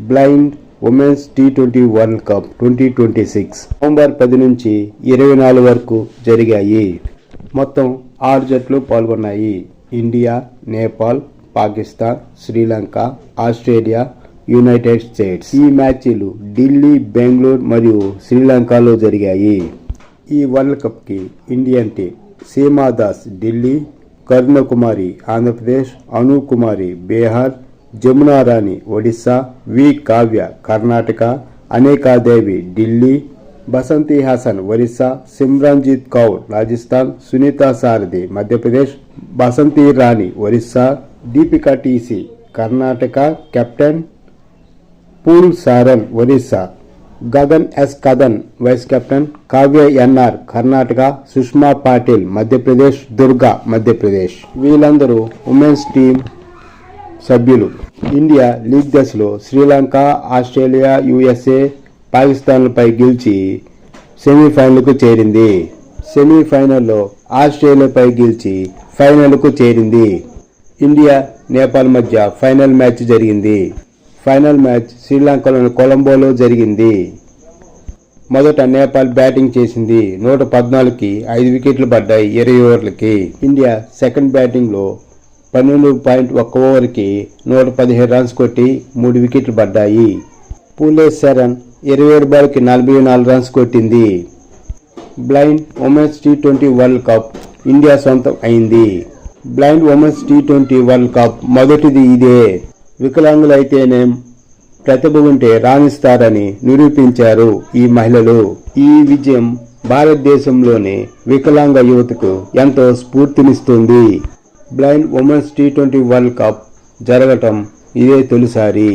Blind women's టీ20 world cup 2026 November 10 నుంచి 24 వరకు జరిగాయి. మొత్తం 6 జట్లు పాల్గొన్నాయి. India, Nepal, Pakistan, Sri Lanka, Australia, United States. ఈ మ్యాచ్లు ఢిల్లీ, బెంగళూరు మరియు శ్రీలంకలో జరిగాయి. ఈ వరల్డ్ కప్ కి Indian team Seema Das Delhi, Karunakumari Andhra Pradesh, Anu Kumari Bihar, Jamuna Rani Odisha, V Kavya Karnataka, Anekadevi Delhi, Basanti Hasan Orissa, Simranjeet Kaur Rajasthan, Sunita Sarathi Madhya Pradesh, Basanti Rani Orissa, Deepika TC Karnataka captain, Phool సారన్ Orissa, Gagan S Kadan vice captain, Kavya NR Karnataka, Sushma Patil Madhya Pradesh, Durga Madhya Pradesh. వీళ్ళందరూ ఉమెన్స్ టీం సభ్యులు. ఇండియా లీగ్ దశలో శ్రీలంక, ఆస్ట్రేలియా, యుఎస్ఏ, పాకిస్తాన్లపై గెలిచి సెమీఫైనల్కు చేరింది. సెమీఫైనల్లో ఆస్ట్రేలియాపై గెలిచి ఫైనల్కు చేరింది. ఇండియా, నేపాల్ మధ్య ఫైనల్ మ్యాచ్ జరిగింది. ఫైనల్ మ్యాచ్ శ్రీలంకలోని కొలంబోలో జరిగింది. మొదట నేపాల్ బ్యాటింగ్ చేసింది. 114కి 5 వికెట్లు పడ్డాయి 20 ఓవర్లకి. ఇండియా సెకండ్ బ్యాటింగ్లో 12.1 ఓవర్కి 117 రన్స్ కొట్టి 3 వికెట్లు పడ్డాయి. పూలే శరణ్ 27 బాల్కి 44 రన్స్ కొట్టింది. బ్లైండ్ ఉమెన్స్ టీ20 వరల్డ్ కప్ ఇండియా సొంతం అయింది. బ్లైండ్ ఉమెన్స్ టీ20 వరల్డ్ కప్ మొదటిది ఇదే. వికలాంగులైతేనేం ప్రతిభ ఉంటే రాణిస్తారని నిరూపించారు ఈ మహిళలు. ఈ విజయం భారతదేశంలోని వికలాంగ యువతకు ఎంతో స్ఫూర్తినిస్తుంది. బ్లైండ్ ఉమెన్స్ టీ20 వరల్డ్ కప్ జరగటం ఇదే తొలిసారి.